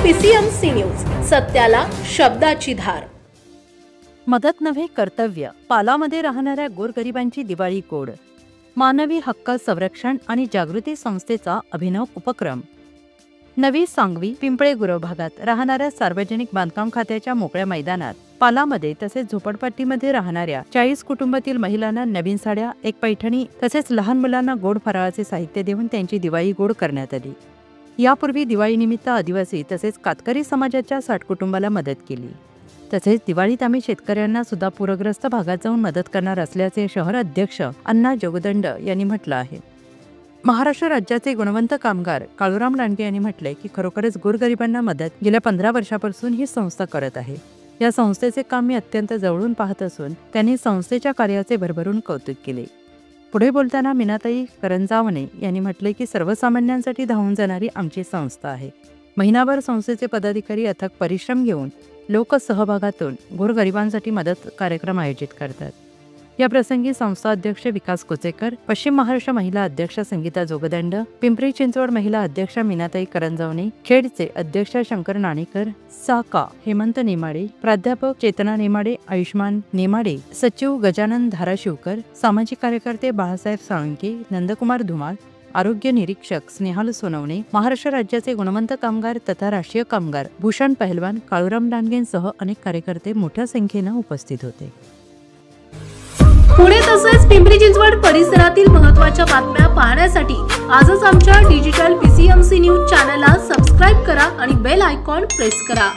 PCMC news, सत्याला शब्दाची धार। मदत नव्हे कर्तव्य, पालामध्ये राहणाऱ्या गोरगरिबांची दिवाळी कोड। मानवी हक्क संरक्षण आणि जागृती संस्थेचा अभिनव उपक्रम। नवी सांगवी पिंपळे गुरव भागात राहणाऱ्या सार्वजनिक बांधकाम खात्याच्या मोकळ्या मैदानात पालामध्ये तसेच झोपडपट्टीमध्ये राहणाऱ्या 40 कुटुंबातील महिलांना नवीन साड्या, एक पैठणी तसेच लहान मुलांना गोड फराळाचे साहित्य देऊन त्यांची दिवाळी गोड करण्यात आली। यापूर्वी दिवाळीनिमित्त आदिवासी तसेच कातकरी समाजाच्या 60 कुटुंबाला मदत केली। तसेच दिवाळीत आम्ही शेतकऱ्यांना सुद्धा पूरग्रस्त भागात जाऊन मदत करणार असल्याचे शहर अध्यक्ष अण्णा जोगदंड यांनी म्हटलं आहे। महाराष्ट्र राज्याचे गुणवंत कामगार काळूराम लांडगे यांनी म्हटले की खरोखरच गोरगरिबांना मदत गेल्या 15 वर्षापासून ही संस्था करत आहे। या संस्थेचे काम मी अत्यंत जवळून पाहत असून त्यांनी संस्थेच्या कार्याचे भरभरून कौतुक केले। पुढे बोलताना मीनाताई करंजावणे यांनी म्हटले की सर्वसामान्यांसाठी धावून जाणारी आमची संस्था आहे। महिनाभर संस्थेचे पदाधिकारी अथक परिश्रम घेऊन लोकसहभागातून गोरगरिबांसाठी मदत कार्यक्रम आयोजित करतात। या प्रसंगी संस्था अध्यक्ष विकास कोचेकर, पश्चिम महाराष्ट्र महिला अध्यक्ष संगीता जोगदंड, पिंपरी चिंचवड महिला अध्यक्ष मीनाताई करंजावणे, खेडचे अध्यक्ष शंकर नाणेकर, साका हेमंत नेमाडे, प्राध्यापक चेतना नेमाडे, आयुष्मान नेमाडे, सचिव गजानन धाराशिवकर, सामाजिक कार्यकर्ते बाळासाहेब साळुंके, नंदकुमार धुमाळ, आरोग्य निरीक्षक स्नेहाल सोनवणे, महाराष्ट्र राज्याचे गुणवंत कामगार तथा राष्ट्रीय कामगार भूषण पहलवान काळूराम लांडगेंसह अनेक कार्यकर्ते मोठ्या संख्येने उपस्थित होते। पुणे तसेच पिंपरी चिंचवड परिसरातील महत्त्वाच्या बातम्या पाहण्यासाठी आजच आमच्या डिजिटल PCMC न्यूज चॅनलला सबस्क्राइब करा आणि बेल आयकॉन प्रेस करा।